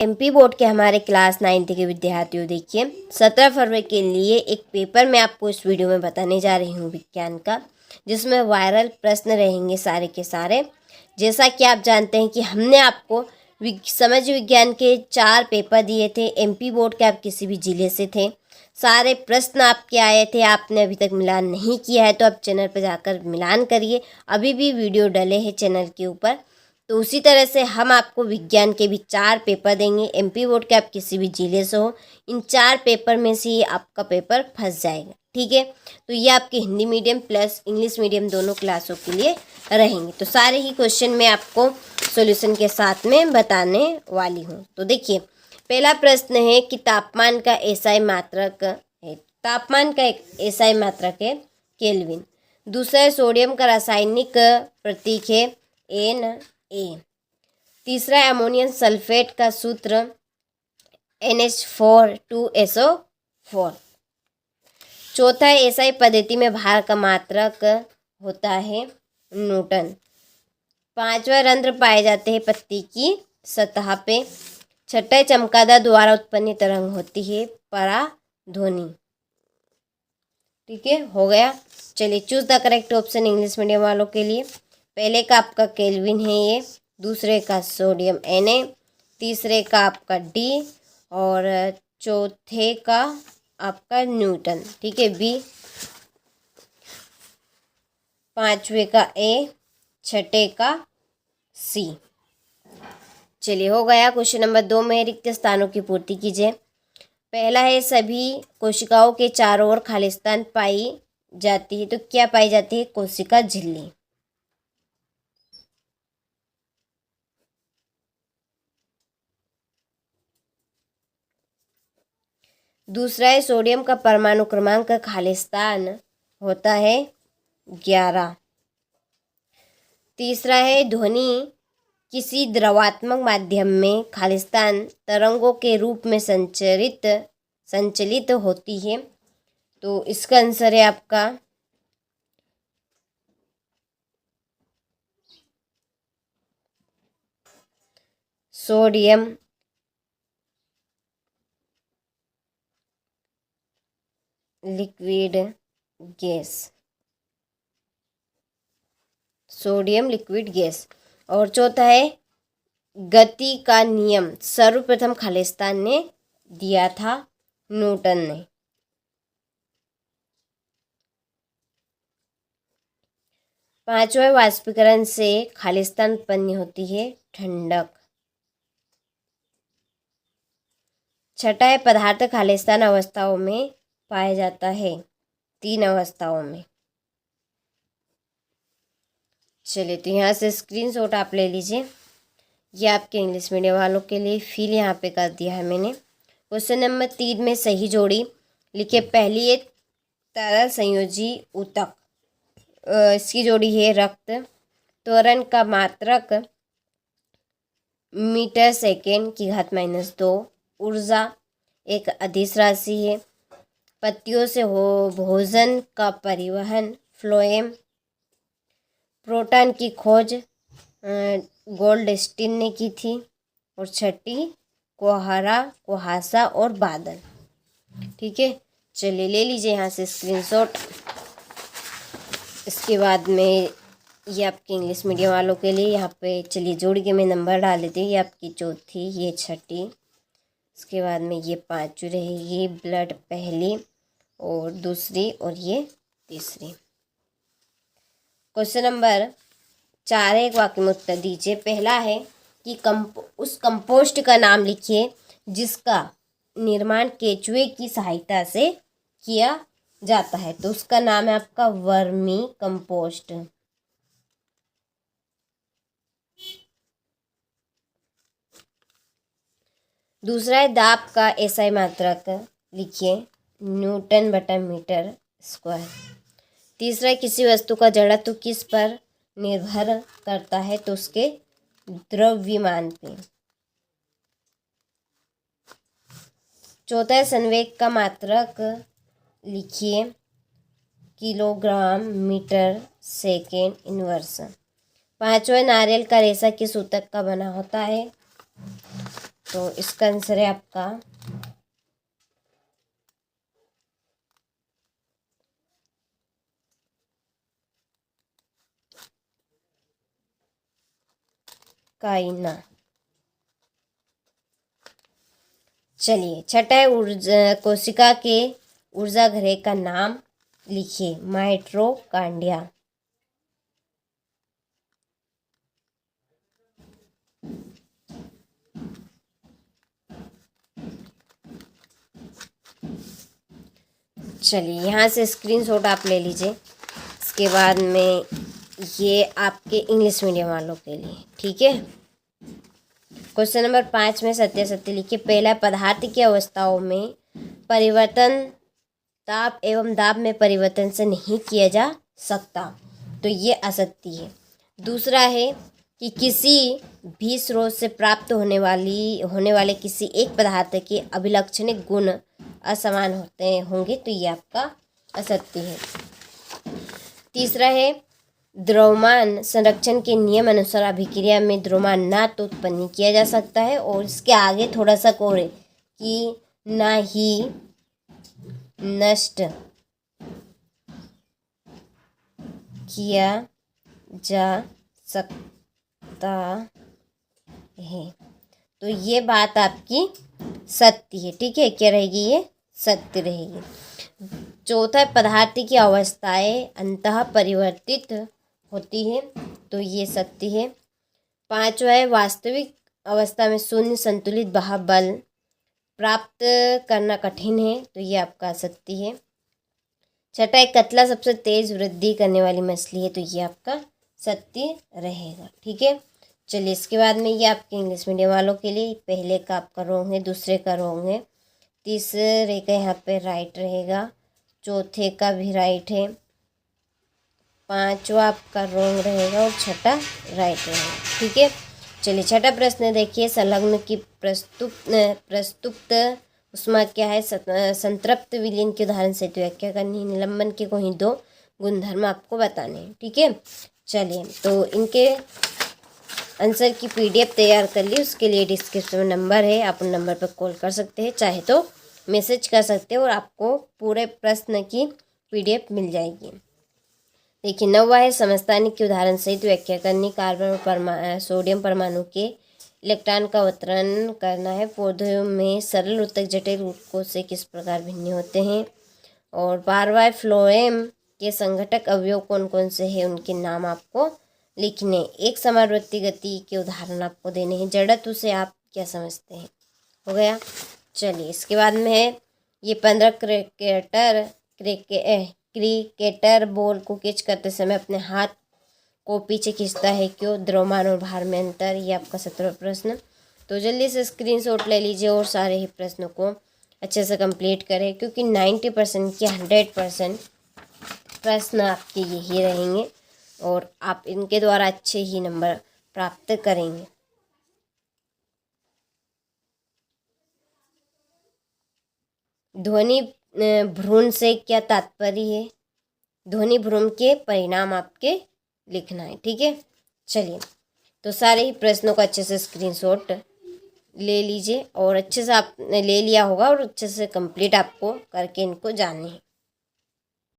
MP board के हमारे class 9th के विद्यार्थियों, देखिए 17 फरवरी के लिए एक पेपर मैं आपको इस वीडियो में बताने जा रही हूँ विज्ञान का, जिसमें वायरल प्रश्न रहेंगे सारे के सारे। जैसा कि आप जानते हैं कि हमने आपको समझ विज्ञान के 4 पेपर दिए थे। एमपी बोर्ड के आप किसी भी ज़िले से थे, सारे प्रश्न आपके आए थे। आपने अभी तक मिलान नहीं किया है तो आप चैनल पर जाकर मिलान करिए। अभी भी वीडियो डले हैं चैनल के ऊपर। तो उसी तरह से हम आपको विज्ञान के भी 4 पेपर देंगे। एमपी बोर्ड के आप किसी भी जिले से हो, इन 4 पेपर में से ही आपका पेपर फंस जाएगा, ठीक है। तो ये आपके Hindi medium plus English medium दोनों क्लासों के लिए रहेंगे। तो सारे ही क्वेश्चन मैं आपको सॉल्यूशन के साथ में बताने वाली हूँ। तो देखिए, पहला प्रश्न है कि तापमान का एसआई मात्रक है। तापमान का एक एसआई मात्रक है केल्विन। दूसरा है सोडियम का रासायनिक प्रतीक है Na। तीसरा अमोनियम सल्फेट का सूत्र NH4 2SO4। चौथा है एसआई पद्धति में भार का मात्रक होता है न्यूटन। पांचवा रंध्र पाए जाते हैं पत्ती की सतह पे। छठा चमगादड़ द्वारा उत्पन्न तरंग होती है पराध्वनि। ठीक है, हो गया। चलिए, choose the correct option English medium वालों के लिए। पहले का आपका केल्विन है ये, दूसरे का सोडियम Na, तीसरे का आपका D और चौथे का आपका न्यूटन। ठीक है, B, पांचवे का A, छठे का C। चलिए, हो गया। क्वेश्चन नंबर 2 में रिक्त स्थानों की पूर्ति कीजिए। पहला है सभी कोशिकाओं के चारों ओर खालिस्तान पाई जाती है। तो क्या पाई जाती है? कोशिका झिल्ली। दूसरा है सोडियम का परमाणु क्रमांक खालिस्तान होता है 11। तीसरा है ध्वनि किसी द्रवात्मक माध्यम में खालिस्तान तरंगों के रूप में संचलित होती है। तो इसका आंसर है आपका sodium liquid gas. Sodium liquid gas. और चौथा है गति का नियम सर्वप्रथम खालिस्तान ने दिया था न्यूटन ने। पांचवा वाष्पीकरण से खालिस्तान उत्पन्न होती है ठंडक। छठा है पदार्थ खालिस्तान अवस्थाओं में पाया जाता है, 3 अवस्थाओं में। चलिए, तो यहाँ से स्क्रीनशॉट आप ले लीजिए। ये आपके इंग्लिश मीडियम वालों के लिए फिल यहाँ पे कर दिया है मैंने। क्वेश्चन नंबर 3 में सही जोड़ी लिखे। पहली है तरल संयोजी ऊतक, इसकी जोड़ी है रक्त। त्वरण का मात्रक मीटर सेकेंड की घात -2। ऊर्जा एक अदिश राशि है। पत्तियों से हो भोजन का परिवहन फ्लोएम। प्रोटॉन की खोज गोल्डस्टीन ने की थी। और छठी कोहरा कुहासा और बादल। ठीक है, चलिए ले लीजिए यहाँ से स्क्रीनशॉट। इसके बाद में ये आपके इंग्लिश मीडियम वालों के लिए यहाँ पे चलिए जोड़ी के मैं नंबर डाल देती हूँ। ये आपकी चौथी, ये छठी, इसके बाद में ये पांचवी रहेगी ब्लड पहली और दूसरी और ये तीसरी। क्वेश्चन नंबर 4 है, एक वाक्य में उत्तर दीजिए। पहला है कि उस कंपोस्ट का नाम लिखिए जिसका निर्माण केचुए की सहायता से किया जाता है। तो उसका नाम है आपका वर्मी कंपोस्ट। दूसरा है दाब का एसआई मात्रक लिखिए, न्यूटन बटा मीटर स्क्वायर। तीसरा है किसी वस्तु का जड़त्व किस पर निर्भर करता है? तो उसके द्रव्यमान पे। चौथा है संवेग का मात्रक लिखिए, किलोग्राम मीटर सेकेंड इनवर्स। पांचवा नारियल का रेशा किस ऊतक का बना होता है? तो इसका आंसर है आपका काइना। चलिए छठा है ऊर्जा कोशिका के ऊर्जा घरे का नाम लिखिए। माइटोकांड्रिया। चलिए यहाँ से स्क्रीनशॉट आप ले लीजिए। इसके बाद में ये आपके इंग्लिश मीडियम वालों के लिए, ठीक है। क्वेश्चन नंबर 5 में सत्यासत्य लिखिए। पहला, पदार्थ की अवस्थाओं में परिवर्तन ताप एवं दाब में परिवर्तन से नहीं किया जा सकता, तो ये असत्य है। दूसरा है कि किसी भी स्रोत से प्राप्त होने वाले किसी एक पदार्थ के अभिलक्षणिक गुण असमान होंगे, तो ये आपका असत्य है। तीसरा है द्रव्यमान संरक्षण के नियम अनुसार अभिक्रिया में द्रव्यमान ना तो उत्पन्न किया जा सकता है, और इसके आगे थोड़ा सा और है कि ना ही नष्ट किया जा सकता है, तो ये बात आपकी सत्य है, ठीक है। क्या रहेगी? ये सत्य रहेगी। चौथा, पदार्थ की अवस्थाएं अंततः परिवर्तित होती है, तो ये सत्य है। पांचवा है वास्तविक अवस्था में शून्य संतुलित बहा बल प्राप्त करना कठिन है, तो ये आपका सत्य है। छठा है कतला सबसे तेज वृद्धि करने वाली मछली है, तो ये आपका सत्य रहेगा, ठीक है। चलिए इसके बाद में ये आपके इंग्लिश मीडियम वालों के लिए पहले का आपका रॉन्ग है, दूसरे का रॉन्ग है, तीसरे का यहाँ पे राइट रहेगा, चौथे का भी राइट है, पांचवा आपका रॉन्ग रहेगा और छठा राइट रहेगा, ठीक है। चलिए छठा प्रश्न देखिए। संलग्न की प्रस्तुत उष्मा क्या है? संतृप्त विलीन के उदाहरण से तो व्याख्या करनी है। निलंबन के कोई दो गुणधर्म आपको बताने हैं, ठीक है। चलिए तो इनके आंसर की पीडीएफ तैयार कर ली, उसके लिए डिस्क्रिप्शन में नंबर है, आप उन नंबर पर कॉल कर सकते हैं, चाहे तो मैसेज कर सकते हैं और आपको पूरे प्रश्न की पीडीएफ मिल जाएगी। देखिए 9वां है समस्थानिक के उदाहरण सहित व्याख्या करनी। कार्बन और सोडियम परमाणु के इलेक्ट्रॉन का अवतरण करना है। पौधों में सरल ऊतक जटिल ऊतकों से किस प्रकार भिन्न होते हैं। और 12वां फ्लोएम के संघटक अवयव कौन कौन से हैं, उनके नाम आपको लिखने। एक समानुवर्ती गति के उदाहरण आपको देने हैं। जड़त्व से आप क्या समझते हैं? हो गया। चलिए इसके बाद में है ये 15 क्रिकेटर बॉल को कैच करते समय अपने हाथ को पीछे खींचता है, क्यों? द्रव्यमान और भार में अंतर। ये आपका 17वां प्रश्न। तो जल्दी से स्क्रीनशॉट ले लीजिए और सारे ही प्रश्नों को अच्छे से कंप्लीट करें, क्योंकि 90% के 100% प्रश्न आपके यही रहेंगे और आप इनके द्वारा अच्छे ही नंबर प्राप्त करेंगे। ध्वनि भ्रूण से क्या तात्पर्य है? ध्वनि भ्रूण के परिणाम आपके लिखना है, ठीक है। चलिए तो सारे ही प्रश्नों का अच्छे से स्क्रीनशॉट ले लीजिए और अच्छे से आपने ले लिया होगा और अच्छे से कंप्लीट आपको करके इनको जाननी है।